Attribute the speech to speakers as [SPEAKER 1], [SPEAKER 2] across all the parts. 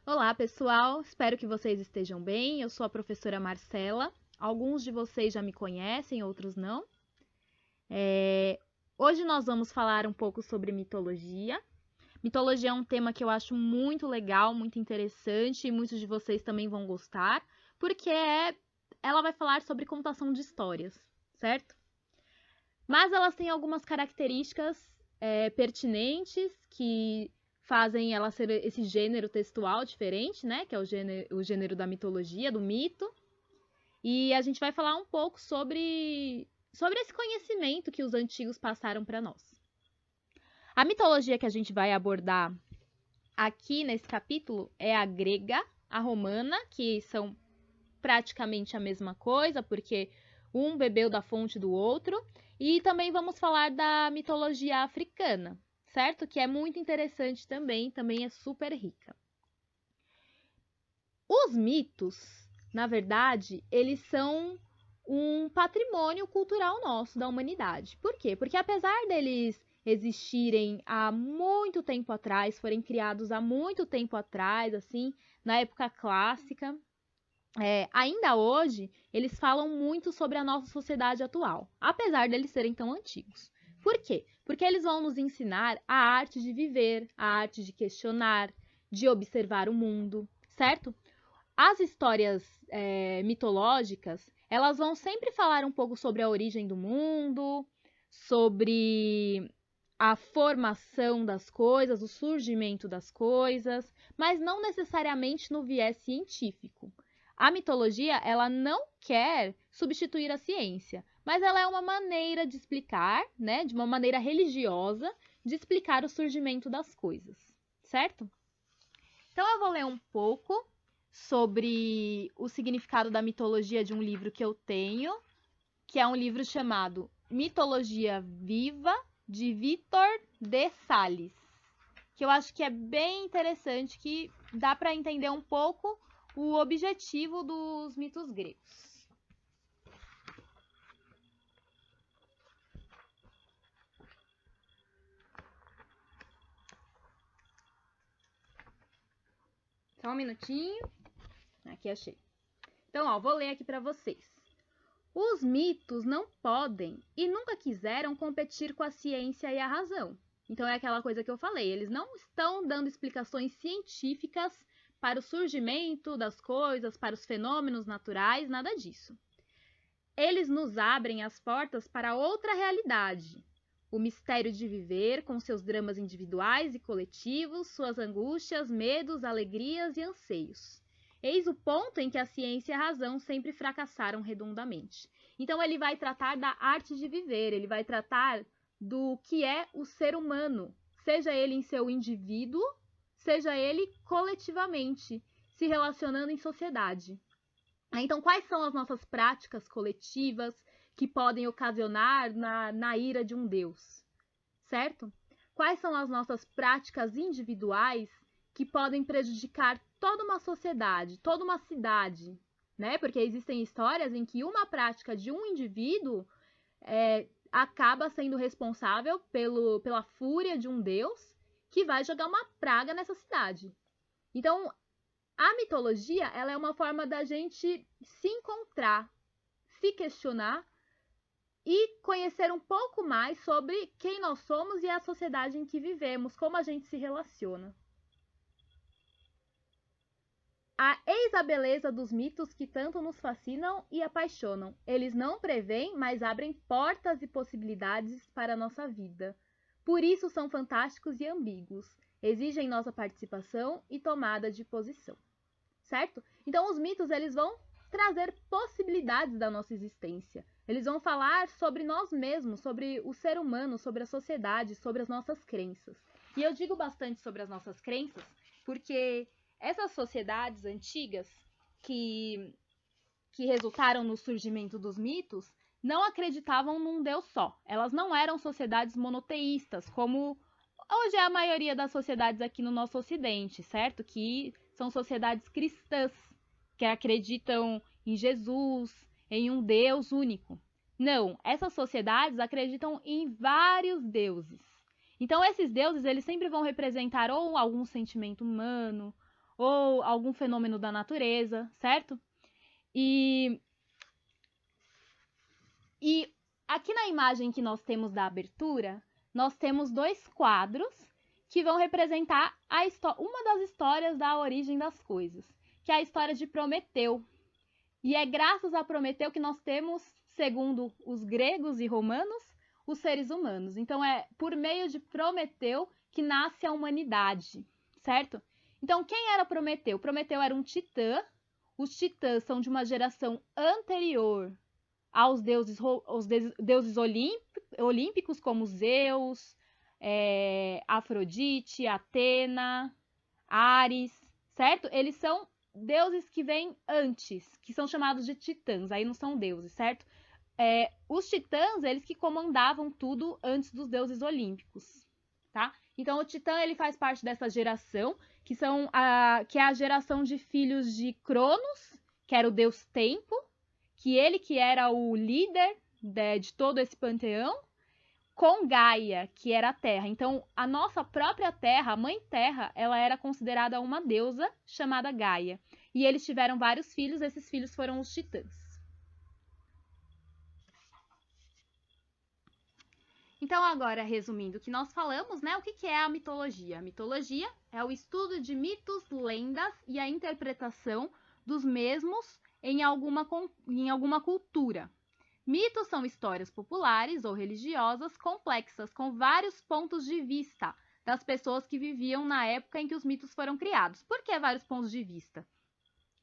[SPEAKER 1] Olá, pessoal! Espero que vocês estejam bem. Eu sou a professora Marcela. Alguns de vocês já me conhecem, outros não. Hoje nós vamos falar um pouco sobre mitologia. Mitologia é um tema que eu acho muito legal, muito interessante e muitos de vocês também vão gostar, porque ela vai falar sobre contação de histórias, certo? Mas elas têm algumas características pertinentes que fazem ela ser esse gênero textual diferente, né? Que é o gênero da mitologia, do mito. E a gente vai falar um pouco sobre esse conhecimento que os antigos passaram para nós. A mitologia que a gente vai abordar aqui nesse capítulo é a grega, a romana, que são praticamente a mesma coisa, porque um bebeu da fonte do outro. E também vamos falar da mitologia africana, certo? Que é muito interessante também é super rica. Os mitos, na verdade, eles são um patrimônio cultural nosso, da humanidade. Por quê? Porque apesar deles existirem há muito tempo atrás, forem criados há muito tempo atrás, assim, na época clássica, ainda hoje, eles falam muito sobre a nossa sociedade atual, apesar deles serem tão antigos. Por quê? Porque eles vão nos ensinar a arte de viver, a arte de questionar, de observar o mundo, certo? As histórias mitológicas, elas vão sempre falar um pouco sobre a origem do mundo, sobre a formação das coisas, o surgimento das coisas, mas não necessariamente no viés científico. A mitologia, ela não quer substituir a ciência, mas ela é uma maneira de explicar, né, de uma maneira religiosa, de explicar o surgimento das coisas, certo? Então eu vou ler um pouco sobre o significado da mitologia de um livro que eu tenho, que é um livro chamado Mitologia Viva, de Vitor de Sales, que eu acho que é bem interessante, que dá para entender um pouco o objetivo dos mitos gregos. Só um minutinho. Aqui achei. Então, vou ler aqui para vocês. Os mitos não podem e nunca quiseram competir com a ciência e a razão. Então é aquela coisa que eu falei, eles não estão dando explicações científicas para o surgimento das coisas, para os fenômenos naturais, nada disso. Eles nos abrem as portas para outra realidade, o mistério de viver com seus dramas individuais e coletivos, suas angústias, medos, alegrias e anseios. Eis o ponto em que a ciência e a razão sempre fracassaram redondamente. Então ele vai tratar da arte de viver, ele vai tratar do que é o ser humano, seja ele em seu indivíduo, seja ele coletivamente, se relacionando em sociedade. Então, quais são as nossas práticas coletivas que podem ocasionar na ira de um Deus, certo? Quais são as nossas práticas individuais que podem prejudicar toda uma sociedade, toda uma cidade, né? Porque existem histórias em que uma prática de um indivíduo acaba sendo responsável pela fúria de um Deus que vai jogar uma praga nessa cidade. Então, a mitologia, ela é uma forma da gente se encontrar, se questionar e conhecer um pouco mais sobre quem nós somos e a sociedade em que vivemos, como a gente se relaciona. Eis a beleza dos mitos que tanto nos fascinam e apaixonam. Eles não preveem, mas abrem portas e possibilidades para a nossa vida. Por isso são fantásticos e ambíguos. Exigem nossa participação e tomada de posição. Certo? Então os mitos, eles vão trazer possibilidades da nossa existência. Eles vão falar sobre nós mesmos, sobre o ser humano, sobre a sociedade, sobre as nossas crenças. E eu digo bastante sobre as nossas crenças porque essas sociedades antigas que resultaram no surgimento dos mitos não acreditavam num Deus só. Elas não eram sociedades monoteístas, como hoje é a maioria das sociedades aqui no nosso ocidente, certo? Que são sociedades cristãs, que acreditam em Jesus, em um Deus único. Não, essas sociedades acreditam em vários deuses. Então, esses deuses, eles sempre vão representar ou algum sentimento humano, ou algum fenômeno da natureza, certo? E aqui na imagem que nós temos da abertura, nós temos 2 quadros que vão representar uma das histórias da origem das coisas, que é a história de Prometeu. E é graças a Prometeu que nós temos, segundo os gregos e romanos, os seres humanos. Então, é por meio de Prometeu que nasce a humanidade, certo? Então, quem era Prometeu? Prometeu era um titã. Os titãs são de uma geração anterior aos deuses olímpicos, como Zeus, Afrodite, Atena, Ares, certo? Eles são deuses que vêm antes, que são chamados de titãs, aí não são deuses, certo? Os titãs, eles que comandavam tudo antes dos deuses olímpicos, tá? Então, o titã, ele faz parte dessa geração, que é a geração de filhos de Cronos, que era o deus Tempo, que era o líder de todo esse panteão, com Gaia, que era a Terra. Então, a nossa própria Terra, a Mãe Terra, ela era considerada uma deusa chamada Gaia. E eles tiveram vários filhos, esses filhos foram os titãs. Então, agora, resumindo o que nós falamos, né? O que é a mitologia? A mitologia é o estudo de mitos, lendas e a interpretação dos mesmos em alguma cultura. Mitos são histórias populares ou religiosas complexas, com vários pontos de vista das pessoas que viviam na época em que os mitos foram criados. Por que vários pontos de vista?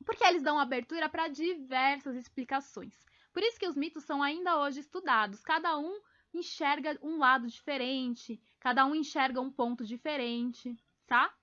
[SPEAKER 1] Porque eles dão abertura para diversas explicações. Por isso que os mitos são ainda hoje estudados. Cada um enxerga um lado diferente, cada um enxerga um ponto diferente, tá?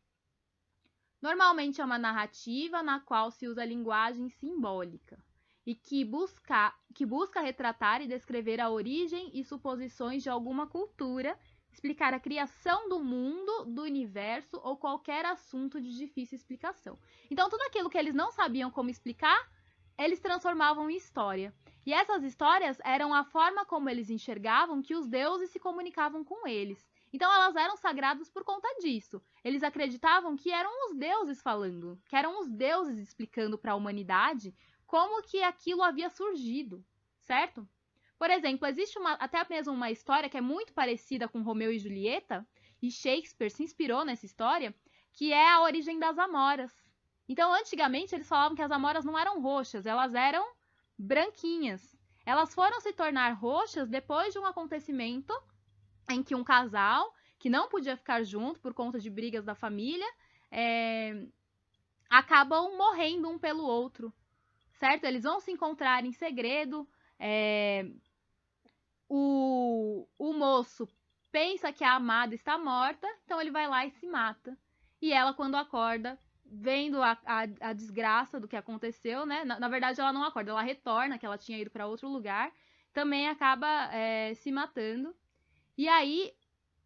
[SPEAKER 1] Normalmente é uma narrativa na qual se usa linguagem simbólica e que busca retratar e descrever a origem e suposições de alguma cultura, explicar a criação do mundo, do universo ou qualquer assunto de difícil explicação. Então, tudo aquilo que eles não sabiam como explicar, eles transformavam em história. E essas histórias eram a forma como eles enxergavam que os deuses se comunicavam com eles. Então, elas eram sagradas por conta disso. Eles acreditavam que eram os deuses falando, que eram os deuses explicando para a humanidade como que aquilo havia surgido, certo? Por exemplo, existe até mesmo uma história que é muito parecida com Romeu e Julieta, e Shakespeare se inspirou nessa história, que é a origem das amoras. Então, antigamente, eles falavam que as amoras não eram roxas, elas eram branquinhas. Elas foram se tornar roxas depois de um acontecimento em que um casal, que não podia ficar junto por conta de brigas da família, acabam morrendo um pelo outro, certo? Eles vão se encontrar em segredo, o moço pensa que a amada está morta, então ele vai lá e se mata. E ela, quando acorda, vendo a desgraça do que aconteceu, né? Na verdade, ela não acorda, ela retorna, que ela tinha ido para outro lugar, também acaba se matando. E aí,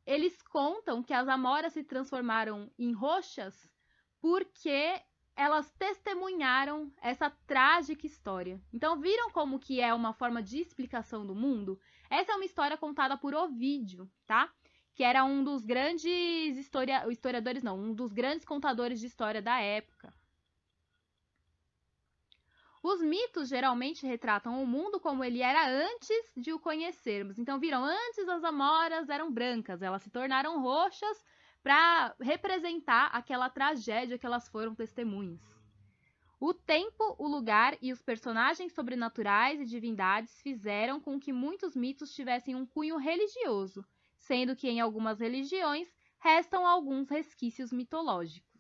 [SPEAKER 1] eles contam que as amoras se transformaram em roxas porque elas testemunharam essa trágica história. Então, viram como que é uma forma de explicação do mundo? Essa é uma história contada por Ovídio, tá? Que era um dos grandes historiadores, não, um dos grandes contadores de história da época. Os mitos geralmente retratam o mundo como ele era antes de o conhecermos. Então, viram, antes as amoras eram brancas, elas se tornaram roxas para representar aquela tragédia que elas foram testemunhas. O tempo, o lugar e os personagens sobrenaturais e divindades fizeram com que muitos mitos tivessem um cunho religioso, sendo que em algumas religiões restam alguns resquícios mitológicos.